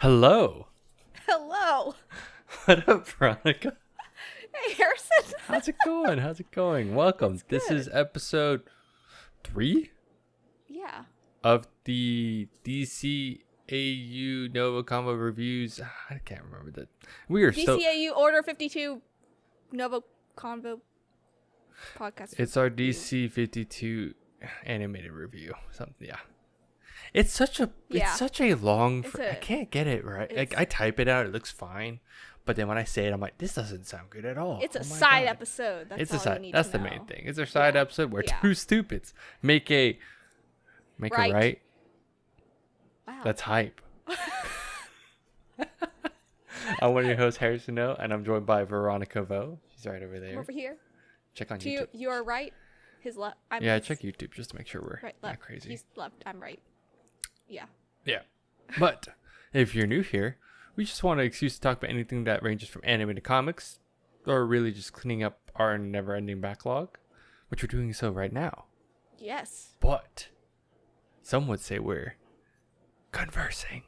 Hello. Hello. What up, Veronica? Hey, Harrison. How's it going? How's it going? Welcome. It's This good. is episode 3 Yeah. of the DCAU NgoVo Convo reviews. I can't remember that. We are so. DCAU Order 52 NgoVo Convo podcast. It's our DC 52 animated review. Something. Yeah. It's such a. Yeah. It's such a long. It's I can't get it right. Like I type it out, it looks fine, but then when I say it, I'm like, this doesn't sound good at all. It's a Oh my side God. episode. That's It's all a side. you need That's to the know. main thing. It's our side episode where Yeah. two stupids make a Right. right. Wow. That's hype. I'm one of your hosts, Harrison O, and I'm joined by Veronica Vo. She's right over I'm there. over here. Check on To YouTube. you are right. His left. I'm Yeah, his check YouTube just to make sure we're right. not Left. crazy. He's left. I'm right. Yeah. Yeah. But if you're new here, we just want an excuse to talk about anything that ranges from animated comics or really just cleaning up our never-ending backlog, which we're doing so right now. Yes. But some would say we're conversing.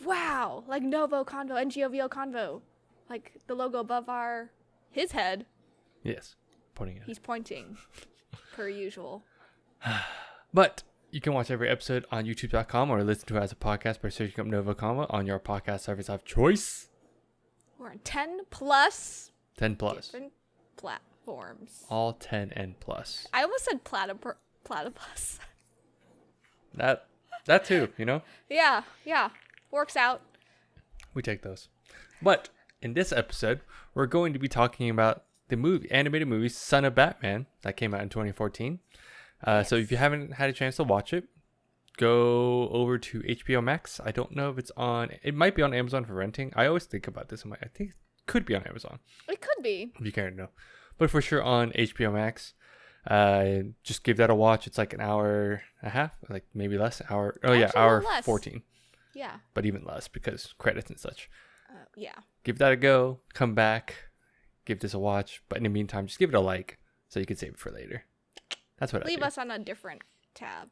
Wow. Like NgoVo Convo, NgoVo Convo. Like the logo above his head. Yes, pointing it. He's pointing. Per usual. But you can watch every episode on youtube.com or listen to it as a podcast by searching up NgoVo Convo on your podcast service of choice. We're on 10 plus 10 plus. different platforms. All 10 and plus. I almost said platypus. That too, you know? Yeah. Works out. We take those. But in this episode, we're going to be talking about the animated movie Son of Batman that came out in 2014. So if you haven't had a chance to watch it, go over to HBO Max. I don't know if it's on. It might be on Amazon for renting. I always think about this. I think it could be on Amazon It could be. if you care to know. But for sure on HBO Max. Just give that a watch. It's like an hour and a half, like maybe less. Hour. Oh yeah, Actually, a hour little less. 14. Yeah. But even less because credits and such. Yeah. Give that a go. Come back. Give this a watch. But in the meantime, just give it a like so you can save it for later. That's what I Leave do. us on a different tab.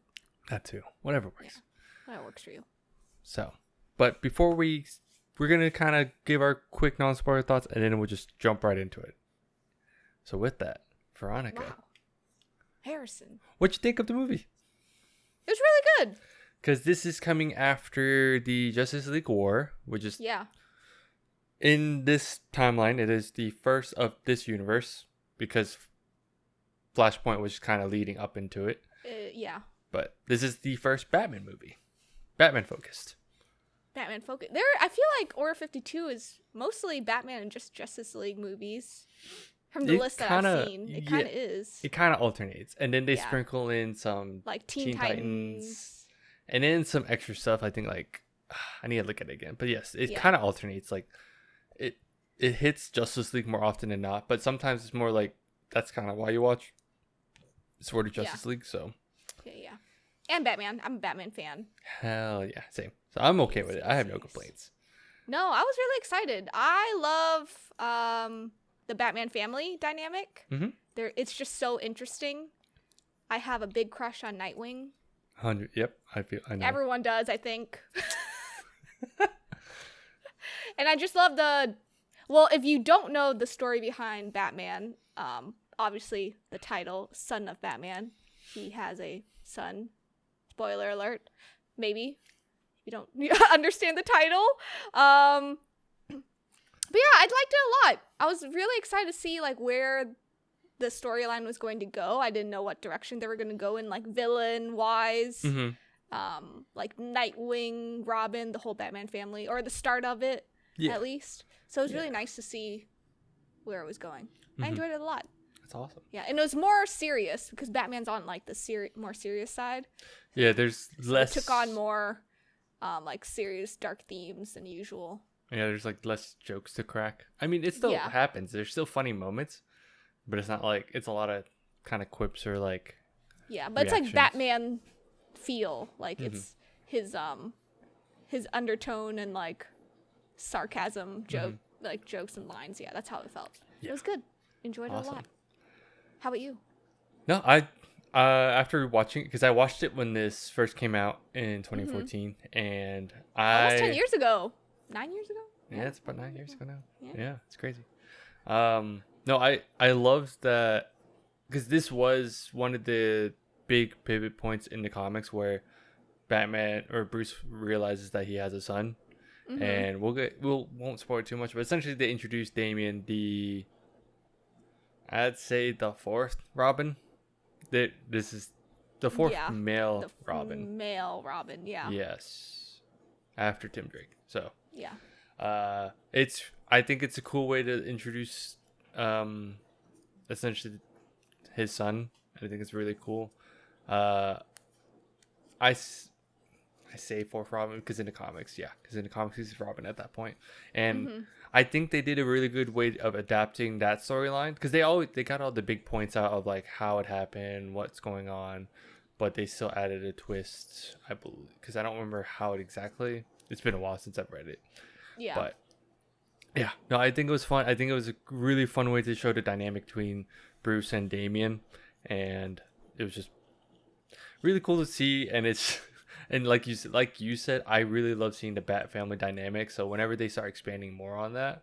That too. Whatever works. That works for you. So, but before we're going to kind of give our quick non-spoiler thoughts and then we'll just jump right into it. So with that, Veronica, Wow. Harrison. what'd you think of the movie? It was really good. Because this is coming after the Justice League War, which is Yeah. in this timeline, it is the first of this universe because Flashpoint was kind of leading up into it. Yeah. But this is the first Batman movie. Batman focused. Batman focus. I feel like Order 52 is mostly Batman and just Justice League movies. From the list that I've seen, it kind of is. It kind of alternates. And then they Yeah. sprinkle in some Like Teen Titans. and then some extra stuff. I think like I need to look at it again. But yes, it Yeah. kind of alternates. Like it hits Justice League more often than not. But sometimes it's more like that's kind of why you watch Sword of Justice League. So Yeah. And Batman. I'm a Batman fan. hell yeah, same. So I'm okay with it. I have no complaints. No, I was really excited. I love the Batman family dynamic. Mhm. It's just so interesting. I have a big crush on Nightwing. 100. Yep, I know. Everyone does, I think. And I just love well, if you don't know the story behind Batman, obviously the title, Son of Batman, he has a son. Spoiler alert. Maybe. You don't understand the title. But yeah, I liked it a lot. I was really excited to see like where the storyline was going to go. I didn't know what direction they were going to go in, like villain wise. Mm-hmm. Like Nightwing, Robin, the whole Batman family, or the start of it, at least. So it was really nice to see where it was going. I enjoyed it a lot. That's awesome. Yeah, and it was more serious because Batman's on like the more serious side. Yeah, there's less. It took on more like serious dark themes than usual. Yeah, there's like less jokes to crack. I mean, it still happens. There's still funny moments, but it's not like it's a lot of kind of quips or like. Yeah, but reactions. it's like Batman feel. Like it's his undertone and like sarcasm like jokes and lines. Yeah, that's how it felt. Yeah. It was good. Enjoyed it a lot. How about you? No, I after watching because I watched it when this first came out in 2014, and Almost 10 years ago. 9 years ago. Yeah, it's about 9 years ago now. Yeah. Yeah, it's crazy. No, I loved that because this was one of the big pivot points in the comics where Batman or Bruce realizes that he has a son, and won't spoil too much, but essentially they introduced Damian, I'd say the fourth Robin. This is the fourth male Robin. Male Robin, yeah. Yes, after Tim Drake. So yeah. I think it's a cool way to introduce essentially his son. I think it's really cool. I say fourth Robin because in the comics he's Robin at that point, and I think they did a really good way of adapting that storyline because they got all the big points out of like how it happened, what's going on, but they still added a twist, I believe, because I don't remember how it exactly. It's been a while since I've read it. Yeah. But yeah, no, I think it was fun. I think it was a really fun way to show the dynamic between Bruce and Damian, and it was just really cool to see. And it's and like you said, I really love seeing the Bat family dynamic. So whenever they start expanding more on that,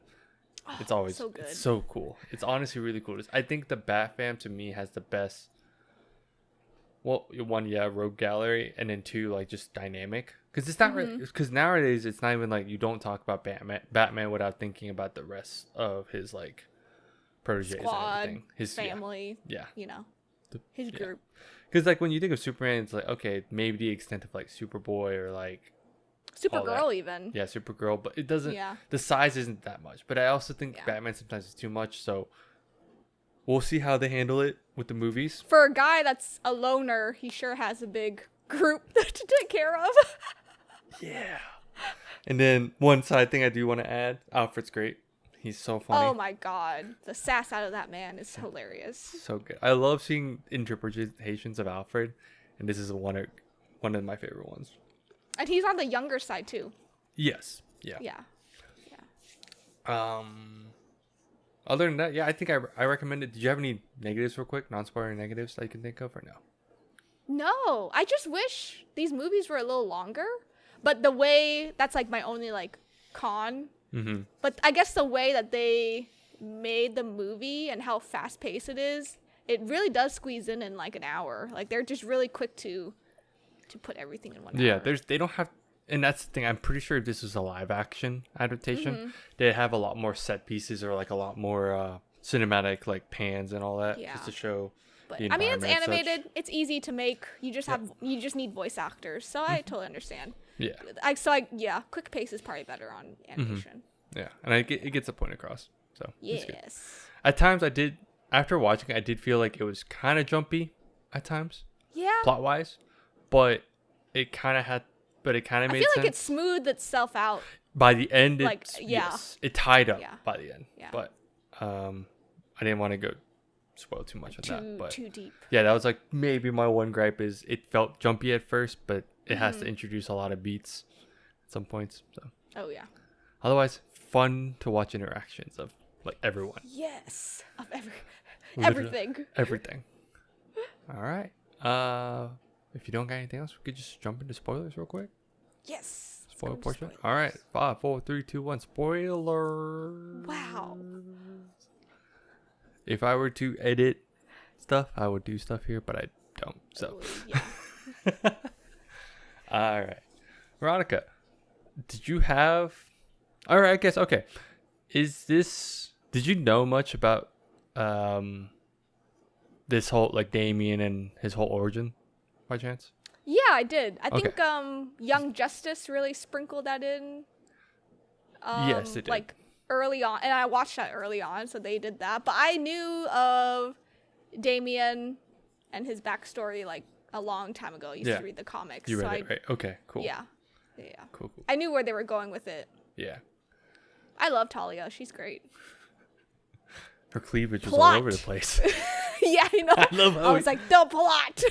it's always so good. It's so cool. It's honestly really cool. I think the Bat fam to me has the best. Well, one, Rogue Gallery, and then two, like just dynamic. Because it's not because nowadays it's not even like you don't talk about Batman without thinking about the rest of his like proteges and everything. His family, his group. Because like when you think of Superman, it's like okay, maybe the extent of like Superboy or like Supergirl even. Yeah, Supergirl, but it doesn't. Yeah. The size isn't that much. But I also think Batman sometimes is too much. So we'll see how they handle it with the movies. For a guy that's a loner, he sure has a big group to take care of. Yeah. And then one side thing I do want to add, Alfred's great. He's so funny. Oh my god. The sass out of that man is hilarious. So good. I love seeing interpretations of Alfred, and this is one of my favorite ones. And he's on the younger side too. Yes. Yeah. Yeah. Other than that, I think I recommend it. Did you have any negatives real quick? Non-spoiler negatives that you can think of or no? No. I just wish these movies were a little longer. But the way, that's like my only like con. But I guess the way that they made the movie and how fast paced it is, it really does squeeze in like an hour. Like they're just really quick to put everything in 1 hour. Yeah, they don't have, and that's the thing. I'm pretty sure if this was a live action adaptation, they'd have a lot more set pieces or like a lot more cinematic like pans and all that just to show. But I mean, it's animated. It's easy to make. You just need voice actors. So I totally understand. Yeah. Quick pace is probably better on animation. Yeah, and it gets the point across. So yes. At times after watching it, I did feel like it was kind of jumpy at times. Yeah. Plot wise, but it kind of made sense. I feel like it smoothed itself out. By the end, it tied up by the end. Yeah. But I didn't want to go spoil too much on that. But too deep. Yeah, that was like maybe my one gripe is it felt jumpy at first, but it has to introduce a lot of beats at some points. So. Oh yeah. Otherwise, fun to watch interactions of like everyone. Yes, of everything. Everything. All right. If you don't got anything else, we could just jump into spoilers real quick. Yes. Spoiler portion. All right. 5, 4, 3, 2, 1. Spoiler. Wow. If I were to edit stuff, I would do stuff here, but I don't. So. Yeah. All right. Veronica, did you have... All right, I guess, okay. Did you know much about this whole, like, Damian and his whole origin, by chance? Yeah, I did. I think Young Justice really sprinkled that in. Yes, it did. Like, early on. And I watched that early on, so they did that. But I knew of Damian and his backstory, like, a long time ago. I used to read the comics. You read it, right? Okay, cool. Yeah. Cool. I knew where they were going with it. Yeah. I love Talia. She's great. Her cleavage was all over the place. Yeah, I know. I was like, the plot.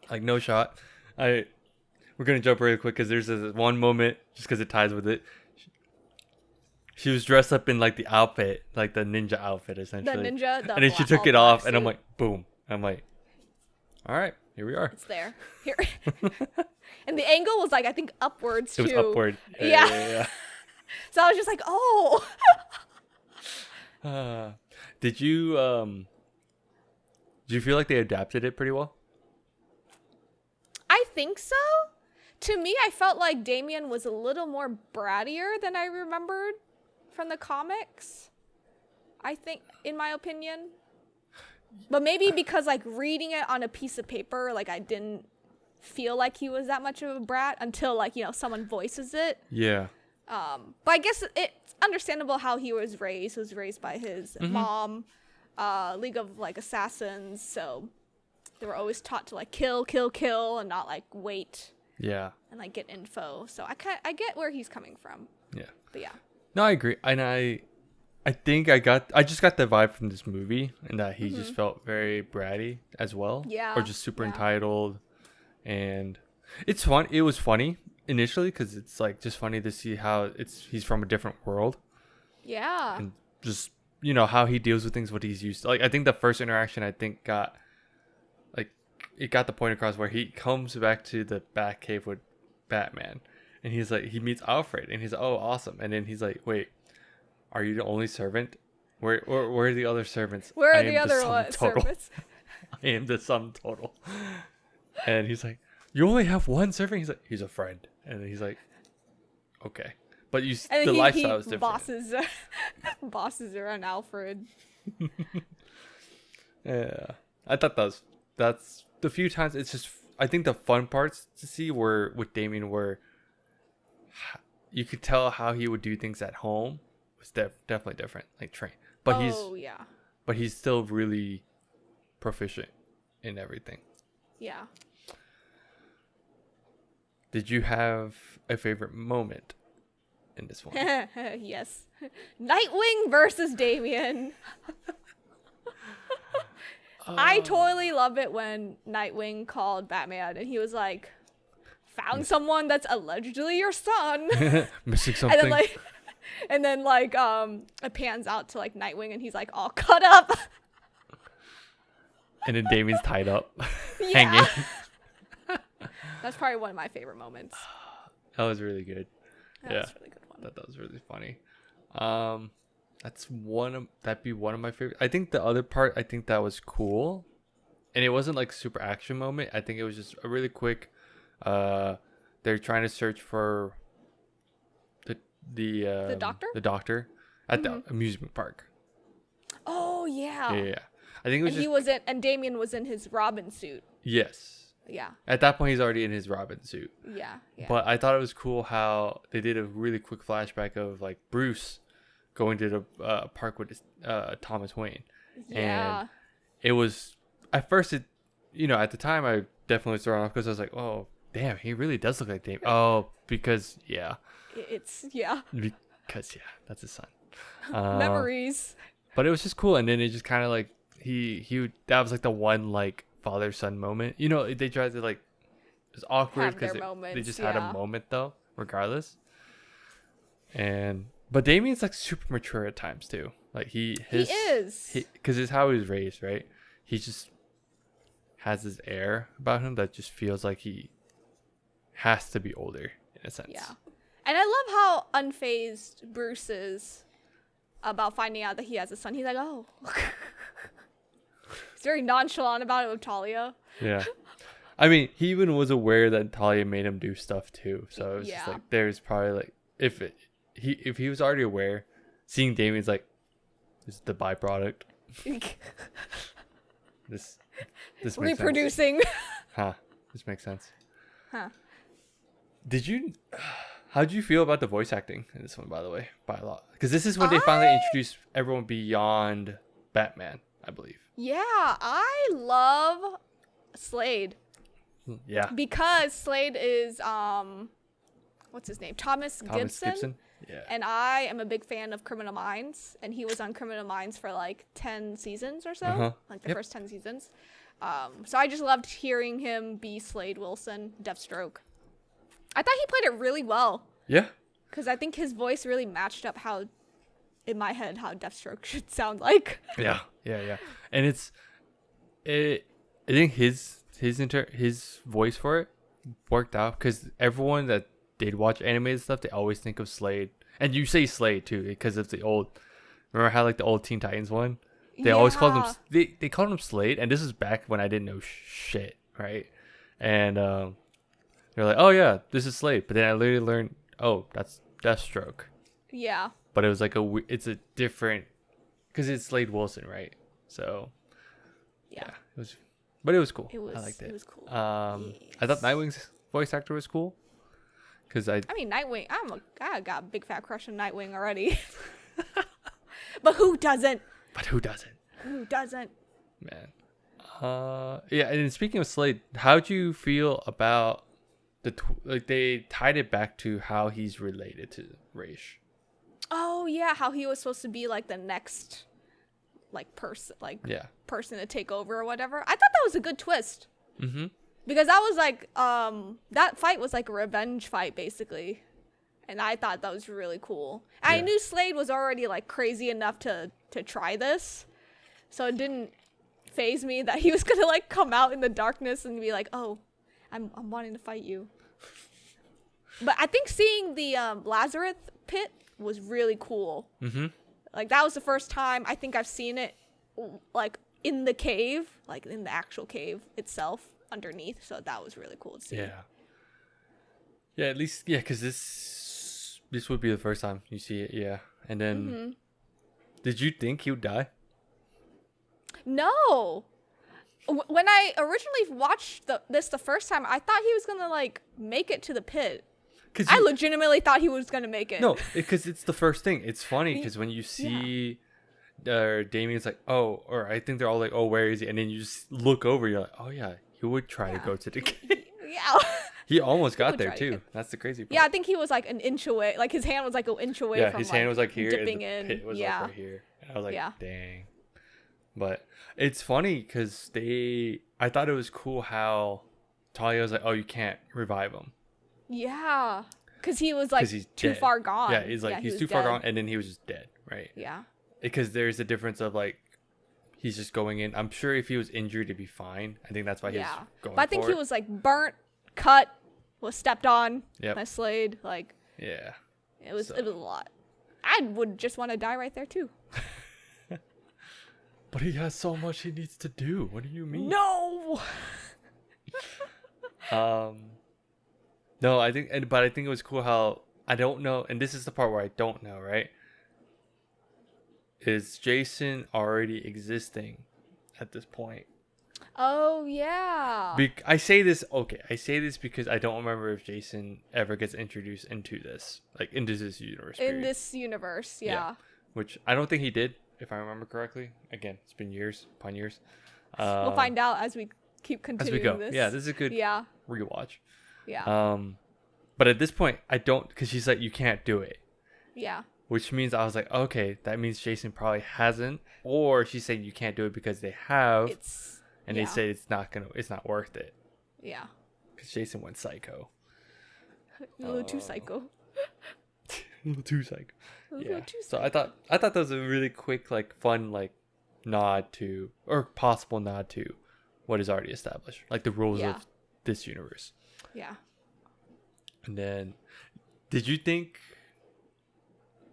Like, no shot. We're going to jump really quick because there's this one moment, just because it ties with it. She was dressed up in, like, the outfit, like the ninja outfit, essentially. And then she took it off, and I'm like, boom. I'm like, all right. here we are. It's there. Here. And the angle was like, I think upwards too. It was upward. Yeah. So I was just like, oh. Did you feel like they adapted it pretty well? I think so. To me, I felt like Damien was a little more brattier than I remembered from the comics. I think, in my opinion. But maybe because, like, reading it on a piece of paper, like, I didn't feel like he was that much of a brat until, like, someone voices it. Yeah. But I guess it's understandable how he was raised. He was raised by his mom, League of, like, Assassins, so they were always taught to, like, kill, and not, like, wait. Yeah. And, like, get info. So I get where he's coming from. Yeah. But yeah. No, I agree. And I think I just got the vibe from this movie, and that he just felt very bratty as well. Yeah. Or just super entitled. And it's fun. It was funny initially because it's like just funny to see how he's from a different world. Yeah. And just, how he deals with things, what he's used to. Like, I think the first interaction got the point across where he comes back to the Batcave with Batman, and he's like, he meets Alfred, and he's like, oh, awesome. And then he's like, wait, are you the only servant? Where are the other servants? Where are the other servants? I am the sum total. And he's like, you only have one servant? He's like, he's a friend. And then he's like, okay. But the lifestyle is different. Bosses around Alfred. Yeah. I thought that's the few times. It's just, I think the fun parts to see were with Damien, where you could tell how he would do things at home was definitely different, like train. But he's still really proficient in everything. Yeah. Did you have a favorite moment in this one? Yes. Nightwing versus Damien. I totally love it when Nightwing called Batman and he was like, found someone that's allegedly your son. Missing something. And then it pans out to like Nightwing and he's like all cut up. And then Damien's tied up, yeah. hanging. That's probably one of my favorite moments. That was really good. That's a really good one. That was really funny. That'd be one of my favorite. I think the other part, I think that was cool, and it wasn't like super action moment. I think it was just a really quick. They're trying to search for the doctor. The doctor at the amusement park. Oh yeah. Yeah. I think it was. And Damien was in his Robin suit. Yes. Yeah. At that point, he's already in his Robin suit. Yeah. But I thought it was cool how they did a really quick flashback of like Bruce going to the park with Thomas Wayne. Yeah. And it was, at first, at the time, I definitely was thrown off because I was like, oh, damn, he really does look like Damien. Oh, because, yeah. Because, yeah, that's his son. Memories. But it was just cool. And then it just kind of like, that was like the one like father-son moment. They tried to like, it was awkward because they just had a moment though, regardless. But Damien's like super mature at times too. Like he is, because it's how he was raised, right? He just has this air about him that just feels like he has to be older in a sense. Yeah, and I love how unfazed Bruce is about finding out that he has a son. He's like, oh, he's very nonchalant about it with Talia. Yeah, I mean, he even was aware that Talia made him do stuff too. So it was just like, there's probably like if he was already aware, seeing Damien's like, this is the byproduct. this makes reproducing. Sense. This makes sense. Huh. How'd you feel about the voice acting in this one, by the way, by a lot? Because this is when they finally introduced everyone beyond Batman, I believe. Yeah, I love Slade. Yeah. Because Slade is what's his name? Thomas Gibson. Yeah. And I am a big fan of Criminal Minds, and he was on Criminal Minds for like 10 seasons or so, like the first 10 seasons. So I just loved hearing him be Slade Wilson, Deathstroke. I thought he played it really well. Yeah. Because I think his voice really matched up in my head, how Deathstroke should sound like. Yeah. And I think his his voice for it worked out because everyone that did watch animated stuff, they always think of Slade, and you say Slade too because of the old. Remember how like the old Teen Titans one? They always called him. They called him Slade, and this is back when I didn't know shit, right? And they're like, oh yeah, this is Slade, but then I literally learned, oh, that's Deathstroke. Yeah. But it was like it's a different, because it's Slade Wilson, right? So Yeah. it was, but it was cool. I liked it. It was cool. I thought Nightwing's voice actor was cool. Because I mean, Nightwing. I got a big fat crush on Nightwing already. But who doesn't? Who doesn't? Who doesn't? Man. Yeah. And speaking of Slade, how'd you feel about like they tied it back to how he's related to Raish? Oh yeah, how he was supposed to be like the next, like person to take over or whatever. I thought that was a good twist. Mm-hmm. Because that was like that fight was like a revenge fight basically, and I thought that was really cool. Yeah. I knew Slade was already like crazy enough to try this, so it didn't faze me that he was gonna like come out in the darkness and be like, oh, I'm wanting to fight you. But I think seeing the Lazarus pit was really cool. Mm-hmm. Like that was the first time I think I've seen it like in the cave, like in the actual cave itself underneath. So that was really cool to see. Yeah, at least because this would be the first time you see it. Yeah, and then did you think he would die? No. When I originally watched this the first time, I thought he was gonna like make it to the pit. I legitimately thought he was gonna make it. No, because it's the first thing. It's funny because when you see Damien's like, oh, or I think they're all like, oh, where is he? And then you just look over, you're like, oh yeah, he would try to go to the cave. Yeah. He almost got there too. That's the crazy part. Yeah, I think he was like an inch away. Like his hand was like an inch away from his hand was like here dipping and the pit was like right here. And I was like, dang. But it's funny because I thought it was cool how Talia was like, oh, you can't revive him. Yeah. Because he was like too dead. Far gone. Yeah, he's too far gone and then he was just dead, right? Yeah. Because there's a difference of like, he's just going in. I'm sure if he was injured, it'd be fine. I think that's why he's going But I think he was like burnt, cut, was stepped on by Slade. Like, yeah. It was a lot. I would just want to die right there too. But he has so much he needs to do. What do you mean? No. No, I think it was cool how I don't know, and this is the part where I don't know, right? Is Jason already existing at this point? Oh yeah. I say this because I don't remember if Jason ever gets introduced into this universe. In this universe, yeah. Which I don't think he did, if I remember correctly. Again, it's been years upon years. We'll find out as we keep continuing as we go. This. Yeah, this is a good rewatch. Yeah. But at this point, I don't, because she's like, you can't do it. Yeah. Which means I was like, okay, that means Jason probably hasn't, or she's saying you can't do it because they have, they say it's not worth it. Yeah. Because Jason went psycho. A little too psycho. A little too psycho. So I thought that was a really quick, like, fun, like, nod to, or possible nod to what is already established, like the rules of this universe. Yeah. And then, did you think,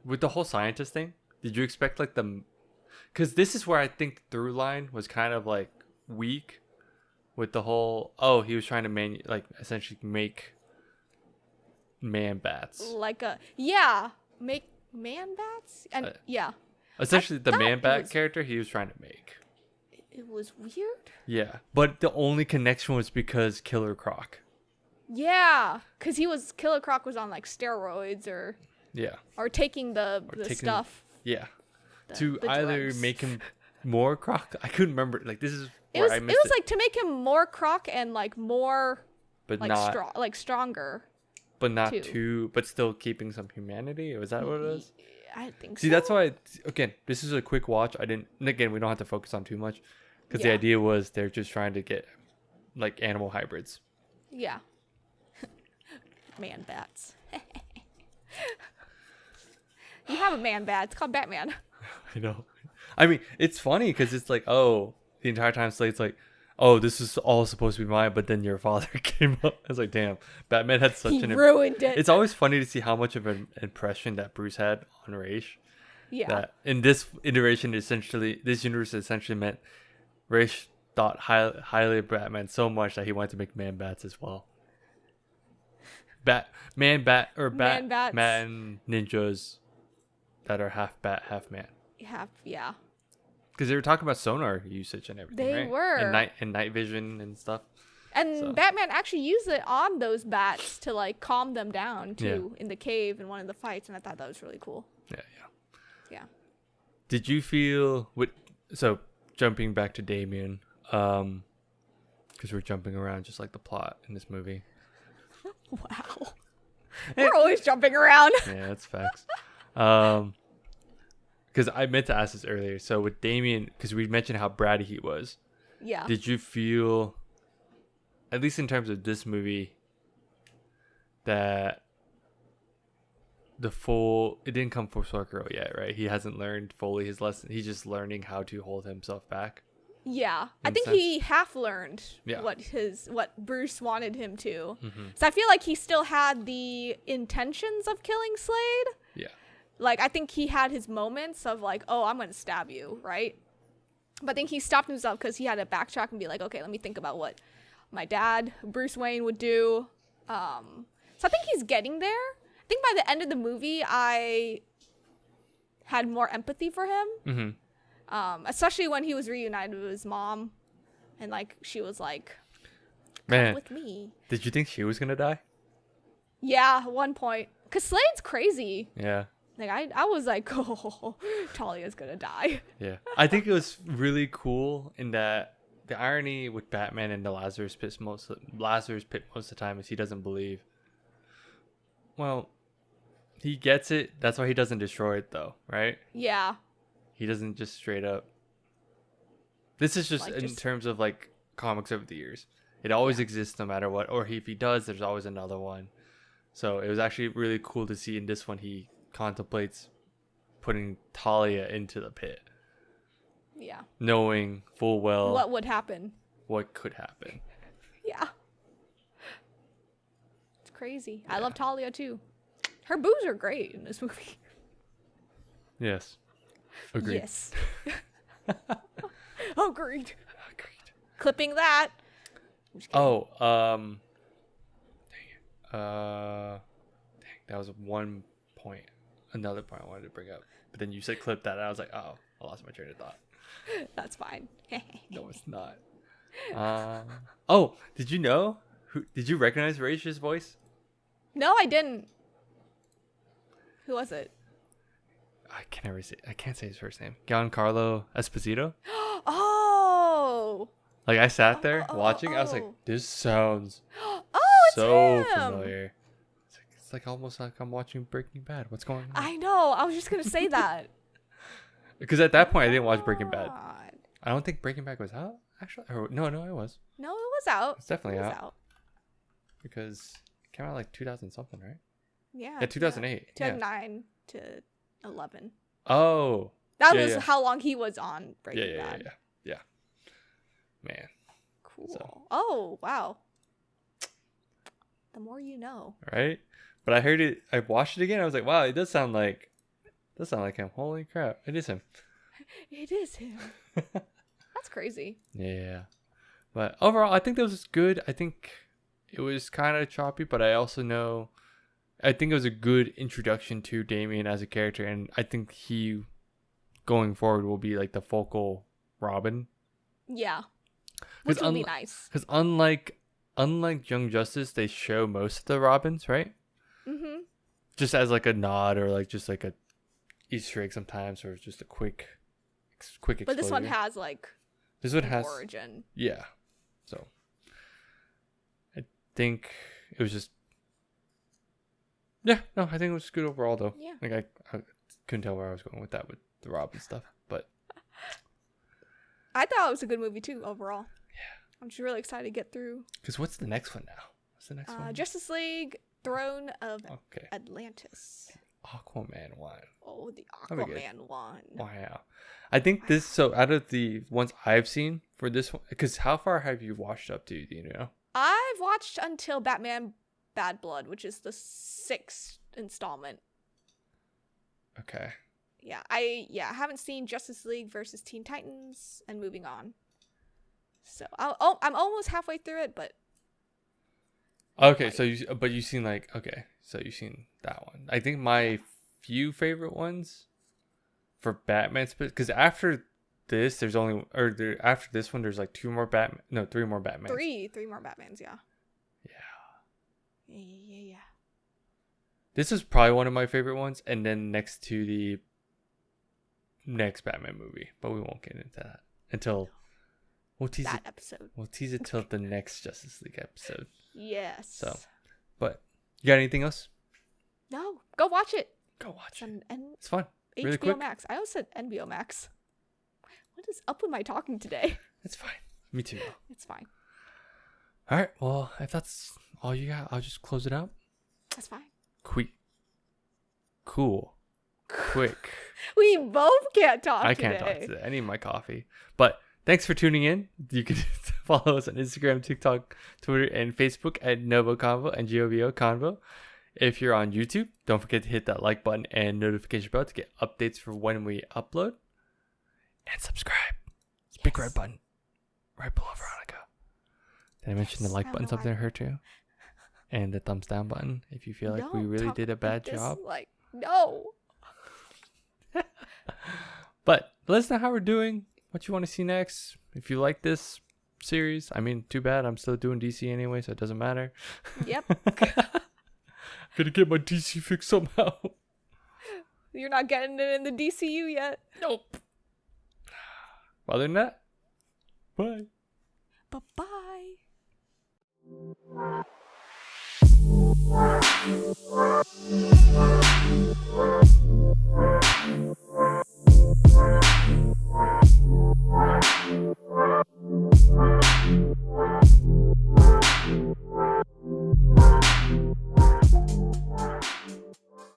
with the whole scientist thing, did you expect like because this is where I think the through line was kind of like weak with the whole, he was trying to essentially make man bats. Make man bats? And essentially the man bat character he was trying to make. It was weird. Yeah, but the only connection was because Killer Croc. Yeah, because Killer Croc was on like steroids or taking the stuff. Yeah, to either drugs. Make him more Croc. I couldn't remember. Like this is it was like to make him more Croc and like more, but like not stronger. But not too. But still keeping some humanity. Was that what it was? I think so. See, that's why. Again, this is a quick watch. We don't have to focus on too much, because the idea was they're just trying to get like animal hybrids. Yeah. Man bats. You have a man bat. It's called Batman. I know. I mean, it's funny because it's like, the entire time Slade's like, oh, this is all supposed to be mine, but then your father came up. I was like, damn, Batman had such He an ruined it. It's always funny to see how much of an impression that Bruce had on Raish. Yeah. That in this iteration, this universe essentially meant Raish thought highly of Batman so much that he wanted to make man bats as well. Man bats. Man ninjas that are half bat, half man. Yeah. Because they were talking about sonar usage and everything. They right? were. And night vision and stuff. And So. Batman actually used it on those bats to like calm them down too in the cave in one of the fights, and I thought that was really cool. Yeah. Did you feel so jumping back to Damien, because we're jumping around just like the plot in this movie. Wow. We're always jumping around. Yeah, that's facts. Because I meant to ask this earlier. So with Damien, because we mentioned how bratty he was. Yeah. Did you feel, at least in terms of this movie, that it didn't come full circle yet, right? He hasn't learned fully his lesson. He's just learning how to hold himself back. Yeah, I think he half learned what Bruce wanted him to. Mm-hmm. So I feel like he still had the intentions of killing Slade. Yeah. Like, I think he had his moments of like, oh, I'm going to stab you, right? But I think he stopped himself because he had to backtrack and be like, okay, let me think about what my dad, Bruce Wayne, would do. So I think he's getting there. I think by the end of the movie, I had more empathy for him. Mm-hmm. Especially when he was reunited with his mom. And, like, she was like, come Man, with me. did you think she was going to die? Yeah, at one point. Because Slade's crazy. Yeah. Like, I was like, oh, Talia's gonna die. Yeah. I think it was really cool in that the irony with Batman and the Lazarus pit most of the time is he doesn't believe. Well, he gets it. That's why he doesn't destroy it, though, right? Yeah. He doesn't just straight up. This is just Like, in terms of like comics over the years. It always exists no matter what. Or if he does, there's always another one. So it was actually really cool to see in this one he contemplates putting Talia into the pit. Yeah. Knowing full well What would happen? what could happen. Yeah. It's crazy. Yeah. I love Talia too. Her boobs are great in this movie. Yes. Agreed. Yes. Agreed. Agreed. Clipping that. I'm just kidding. Oh, dang, that was one point. Another point I wanted to bring up. But then you said clip that, and I was like, oh, I lost my train of thought. That's fine. No, it's not. Oh, did you know? Did you recognize Raish's voice? No, I didn't. Who was it? I can't say his first name. Giancarlo Esposito. Oh. Like I sat there watching. I was like, this sounds Oh, it's so him. familiar. It's like almost like I'm watching Breaking Bad. What's going on? I know. I was just gonna say that. Because at that point I didn't watch Breaking Bad. God. I don't think Breaking Bad was out actually. Or, no, it was. No, it was out. It's definitely It was out. Because it came out like 2000 something, right? Yeah. Yeah, 2008. 2009 to 11. Oh. That Yeah, was yeah. how long he was on Breaking Yeah. Bad. Man. Cool. So. Oh, wow. The more you know. Right? But I heard it. I watched it again. I was like, wow, it does sound like him. Holy crap! It is him. It is him. That's crazy. Yeah. But overall, I think that was good. I think it was kind of choppy, but I think it was a good introduction to Damien as a character, and I think he, going forward, will be like the focal Robin. Yeah. Which would be nice. Because unlike Young Justice, they show most of the Robins, right? Mm-hmm. Just as like a nod or like just like a Easter egg sometimes, or just a quick exposure. But this one has like origin. Yeah. So I think it was just I think it was good overall though. Yeah. Like I couldn't tell where I was going with that with the Robin stuff, but I thought it was a good movie too overall. Yeah. I'm just really excited to get through. Because what's the next one now? What's the next one? Justice League Throne of Okay. Atlantis. Aquaman one. Oh, the That'd be good. Aquaman one. Wow. I think this, so out of the ones I've seen for this one, because how far have you watched up to, do you know? I've watched until Batman Bad Blood, which is the 6th installment. Okay. Yeah, I haven't seen Justice League versus Teen Titans and moving on. So I'm almost halfway through it, but Okay, so you've seen so you've seen that one. I think my few favorite ones for Batman, because after this there's after this one there's like 3 more Batmans. Three more Batmans, yeah. Yeah. This is probably one of my favorite ones, and then next to the next Batman movie, but we won't get into that until we'll tease that it. Episode. We'll tease it till the next Justice League episode. Yes. So, but you got anything else? No, go watch it. Go watch it. And It's fun. HBO Really quick. Max. I always said NBO Max. What is up with my talking today? It's fine. Me too. It's fine. All right. Well, if that's all you got, I'll just close it out. That's fine. Cool. Quick. We both can't talk I today. can't talk today. I need my coffee. But thanks for tuning in. You can follow us on Instagram, TikTok, Twitter, and Facebook at NgoVo Convo and NgoVo Convo. If you're on YouTube, don't forget to hit that like button and notification bell to get updates for when we upload. And subscribe. It's a big red button right below Veronica. Did I mention the like button's up there, her too? And the thumbs down button if you feel like we really did a bad job. No. But let us know how we're doing, what you want to see next. If you like this series, I mean, too bad. I'm still doing DC anyway, so it doesn't matter. Yep. Gotta get my DC fix somehow. You're not getting it in the DCU yet. Nope. Other than that, bye. Bye-bye.